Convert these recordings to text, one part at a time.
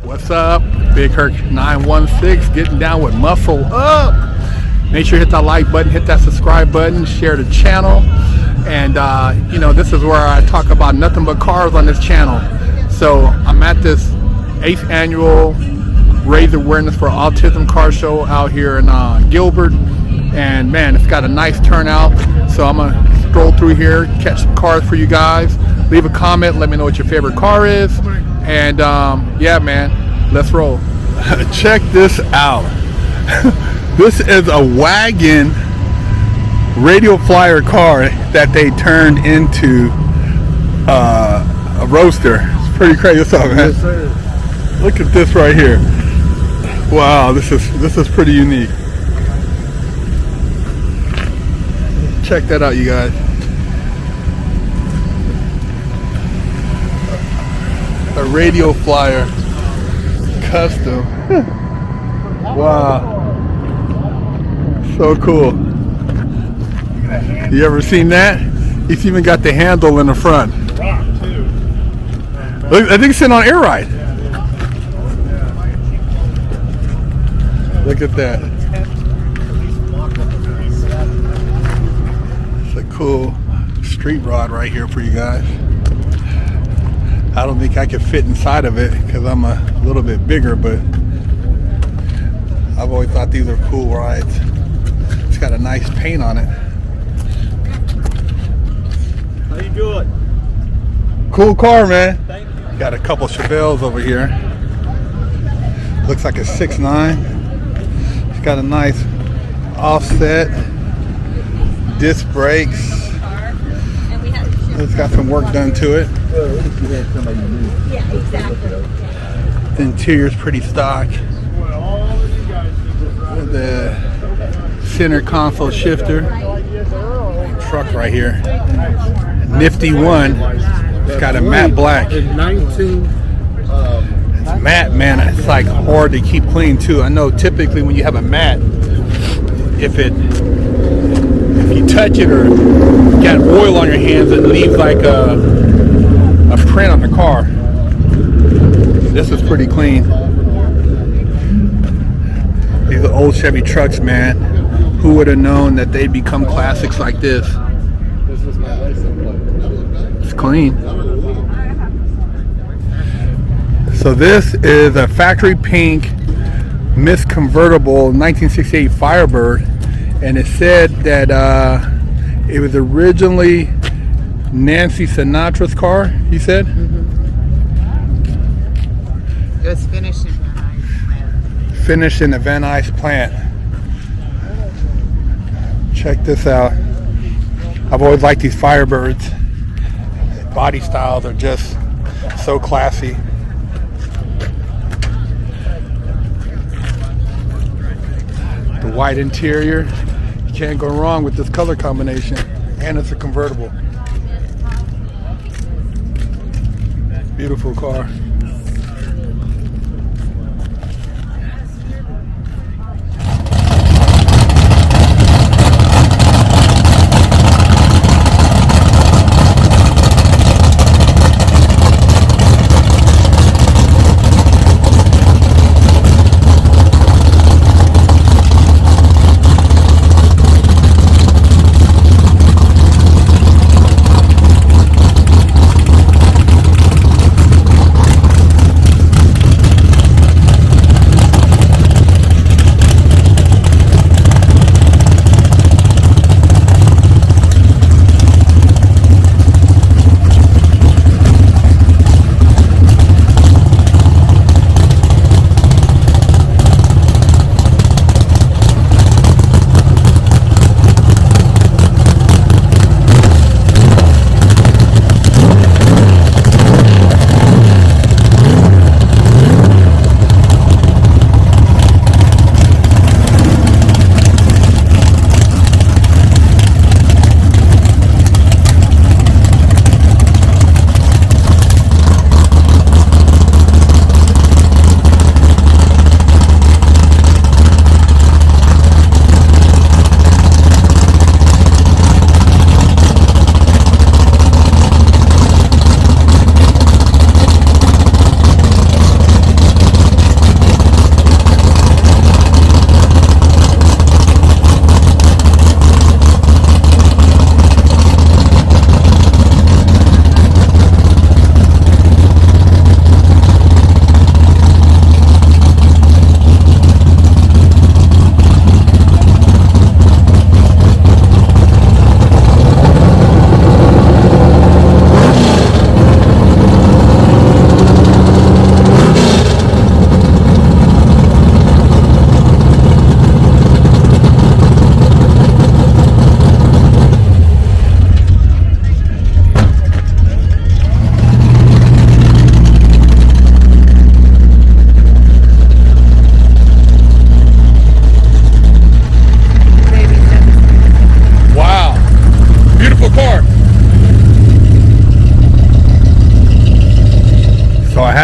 What's up? Big Herc 916 getting down with Muscle Up. Make sure you hit that like button, hit that subscribe button, share the channel. And you know, this is where I talk about nothing but cars on this channel. So I'm at this 8th annual Raise Awareness for Autism car show out here in Gilbert. And man, it's got a nice turnout. So I'm gonna stroll through here, catch some cars for you guys. Leave a comment, let me know what your favorite car is. And yeah, man, let's roll. Check this out. This is a wagon radio flyer car that they turned into a roadster. It's pretty crazy. What's up, man? Yes, sir. Look at this right here. Wow, this is pretty unique. Check that out, you guys. A radio flyer, custom. Wow, so cool. You ever seen that? It's even got the handle in the front. Look, I think it's sitting on air ride. Look at that. It's a cool street rod right here for you guys. I don't think I could fit inside of it because I'm a little bit bigger, but I've always thought these are cool rides. It's got a nice paint on it. How you doing? Cool car, man. Thank you. Got a couple Chevelles over here. Looks like a 6.9. It's got a nice offset, disc brakes. It's got some work done to it. Yeah, exactly. The interior's pretty stock. The center console shifter. Truck right here. Nifty one. It's got a matte black. It's matte, man. It's like hard to keep clean too. I know typically when you have a matte, if you touch it or got oil on your hands, it leaves like a print on the car. This is pretty clean. These are old Chevy trucks, man. Who would have known that they'd become classics like this? It's clean. So this is a factory pink Miss Convertible 1968 Firebird, and it said that it was originally Nancy Sinatra's car, he said? It was finished in Van Nuys plant. Finished in the Van Nuys plant. Check this out. I've always liked these Firebirds. Body styles are just so classy. The white interior. You can't go wrong with this color combination. And it's a convertible. Beautiful car.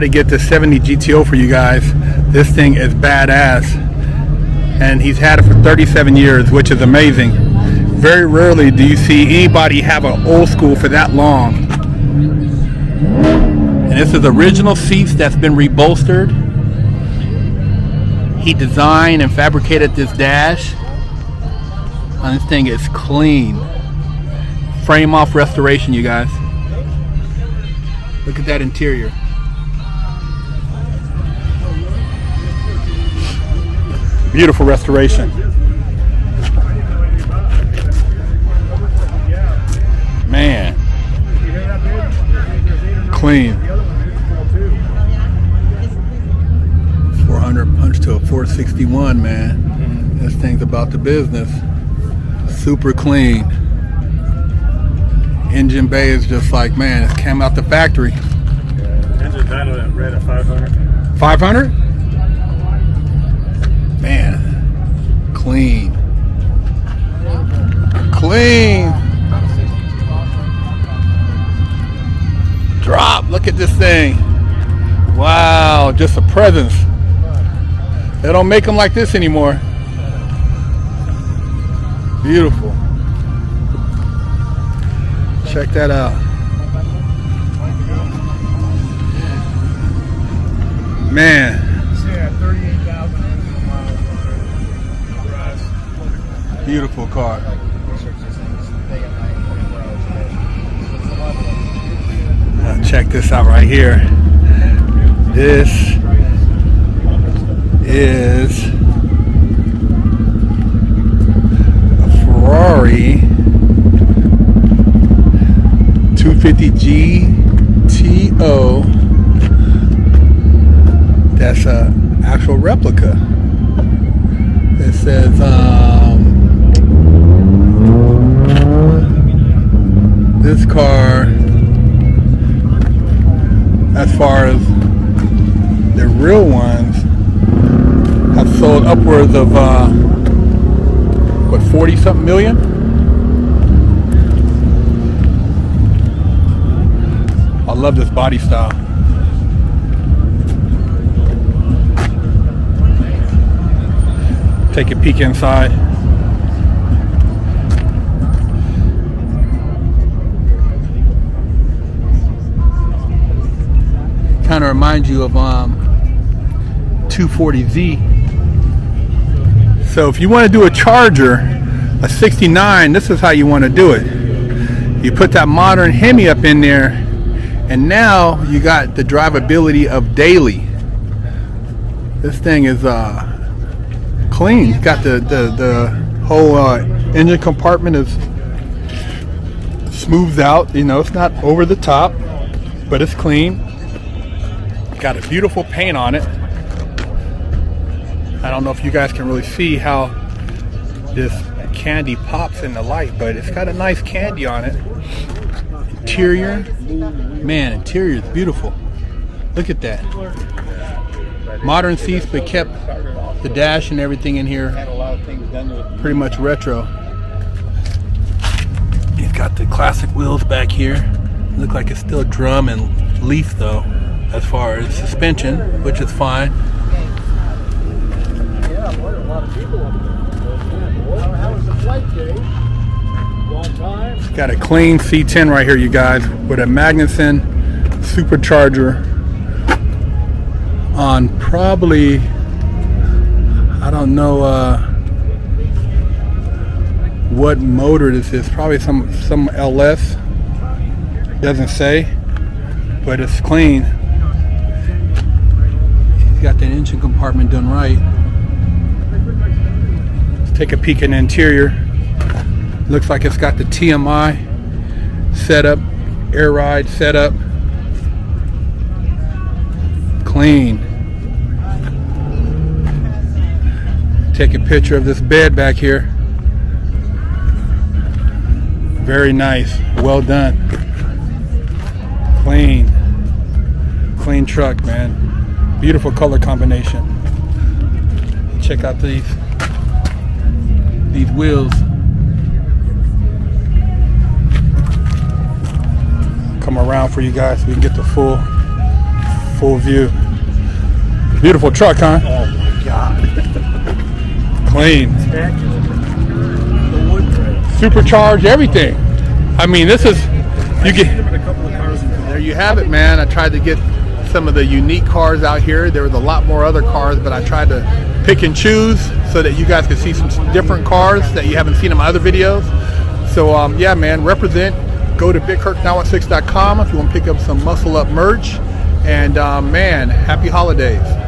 to get the 70 GTO for you guys. This thing is badass, and he's had it for 37 years, which is amazing. Very rarely do you see anybody have an old school for that long. And this is original seats that's been rebolstered. He designed and fabricated this dash. And this thing is clean. Frame off restoration, you guys. Look at that interior. Beautiful restoration. Man. Clean. 400 punch to a 461, man. This thing's about the business. Super clean. Engine bay is just like, man, it came out the factory. Engine dyno that red at 500. 500? Man, clean. Clean. Drop, look at this thing. Wow, just a presence. They don't make them like this anymore. Beautiful. Check that out. Man. Beautiful car. Now check this out right here. This is a Ferrari 250 GTO. That's an actual replica. It says this car, as far as the real ones, have sold upwards of what, 40 something million? I love this body style. Take a peek inside. Kind of reminds you of 240Z. So if you want to do a Charger, a 69, this is how you want to do it. You put that modern Hemi up in there, and now you got the drivability of daily. This thing is clean. You got the whole engine compartment is smooths out. You know, it's not over the top, but it's clean. Got a beautiful paint on it. I don't know if you guys can really see how this candy pops in the light, but it's got a nice candy on it. Interior, man, interior is beautiful. Look at that. Modern seats, but kept the dash and everything in here pretty much retro. He's got the classic wheels back here. Look like it's still drum and leaf though, as far as suspension, which is fine. It's got a clean C10 right here, you guys, with a Magnuson supercharger on probably, I don't know what motor this is. Probably some LS. Doesn't say, but it's clean. He's got the engine compartment done right. Let's take a peek in the interior. Looks like it's got the TMI setup, air ride setup. Clean. Take a picture of this bed back here. Very nice. Well done. Clean truck, man. Beautiful color combination. Check out these wheels. Come around for you guys so we can get the full view. Beautiful truck, huh? Oh my God. Clean. The wood grain. Supercharged, everything. I mean, this is, you I've get, seen them in a couple of cars in there you have it, man. I tried to get some of the unique cars out here. There was a lot more other cars, but I tried to pick and choose so that you guys could see some different cars that you haven't seen in my other videos. So yeah, man, represent. Go to BigKirk916.com if you want to pick up some Muscle Up merch. And man, happy holidays.